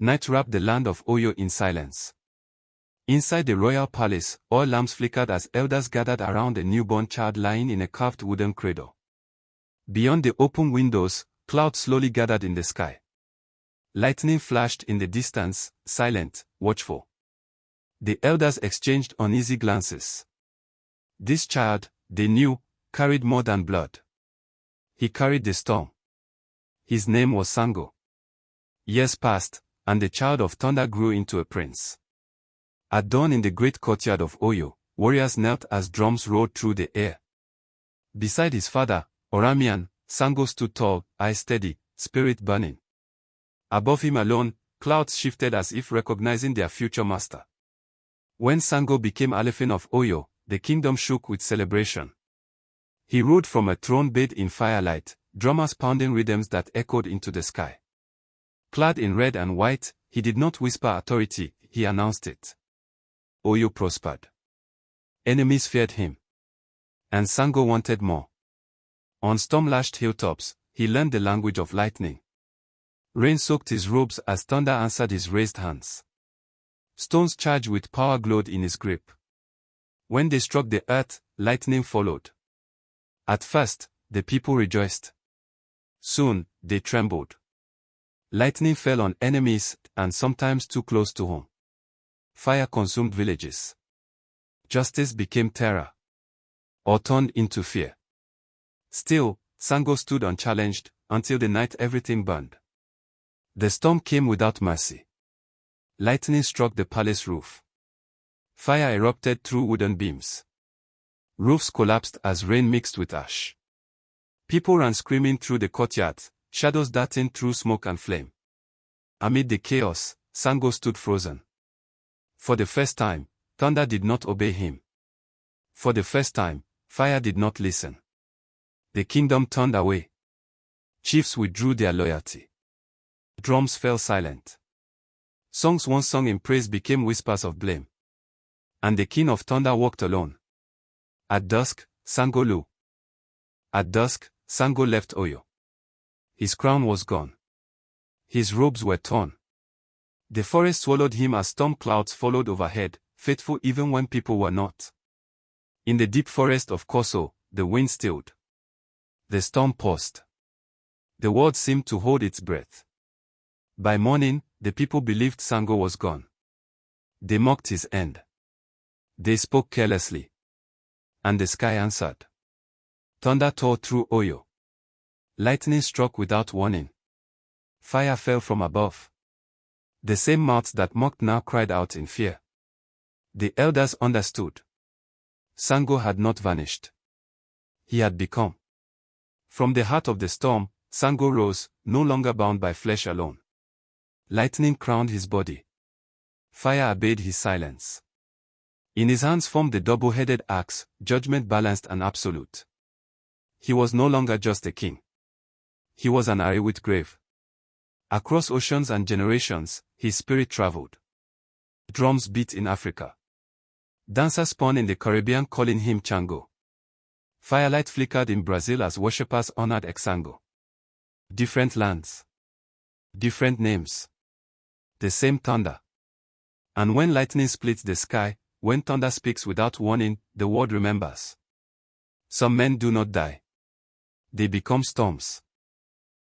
Night wrapped the land of Oyo in silence. Inside the royal palace, oil lamps flickered as elders gathered around a newborn child lying in a carved wooden cradle. Beyond the open windows, clouds slowly gathered in the sky. Lightning flashed in the distance, silent, watchful. The elders exchanged uneasy glances. This child, they knew, carried more than blood. He carried the storm. His name was Sango. Years passed, and the child of thunder grew into a prince. At dawn in the great courtyard of Oyo, warriors knelt as drums rolled through the air. Beside his father, Oramian, Sango stood tall, eyes steady, spirit burning. Above him alone, clouds shifted as if recognizing their future master. When Sango became Alefin of Oyo, the kingdom shook with celebration. He ruled from a throne bathed in firelight, drummers pounding rhythms that echoed into the sky. Clad in red and white, he did not whisper authority, he announced it. Oyo prospered. Enemies feared him. And Sango wanted more. On storm-lashed hilltops, he learned the language of lightning. Rain soaked his robes as thunder answered his raised hands. Stones charged with power glowed in his grip. When they struck the earth, lightning followed. At first, the people rejoiced. Soon, they trembled. Lightning fell on enemies, and sometimes too close to home. Fire consumed villages. Justice became terror. Or turned into fear. Still, Sango stood unchallenged, until the night everything burned. The storm came without mercy. Lightning struck the palace roof. Fire erupted through wooden beams. Roofs collapsed as rain mixed with ash. People ran screaming through the courtyard, shadows darting through smoke and flame. Amid the chaos, Sango stood frozen. For the first time, thunder did not obey him. For the first time, fire did not listen. The kingdom turned away. Chiefs withdrew their loyalty. Drums fell silent. Songs once sung in praise became whispers of blame. And the king of thunder walked alone. At dusk, Sango Lu. At dusk, Sango left Oyo. His crown was gone. His robes were torn. The forest swallowed him as storm clouds followed overhead, faithful even when people were not. In the deep forest of Koso, the wind stilled. The storm paused. The world seemed to hold its breath. By morning, the people believed Sango was gone. They mocked his end. They spoke carelessly. And the sky answered. Thunder tore through Oyo. Lightning struck without warning. Fire fell from above. The same mouths that mocked now cried out in fear. The elders understood. Sango had not vanished. He had become. From the heart of the storm, Sango rose, no longer bound by flesh alone. Lightning crowned his body. Fire obeyed his silence. In his hands formed the double-headed axe, judgment balanced and absolute. He was no longer just a king. He was an Ariwit grave. Across oceans and generations, his spirit traveled. Drums beat in Africa. Dancers spun in the Caribbean calling him Chango. Firelight flickered in Brazil as worshippers honored Exango. Different lands. Different names. The same thunder. And when lightning splits the sky, when thunder speaks without warning, the world remembers. Some men do not die. They become storms.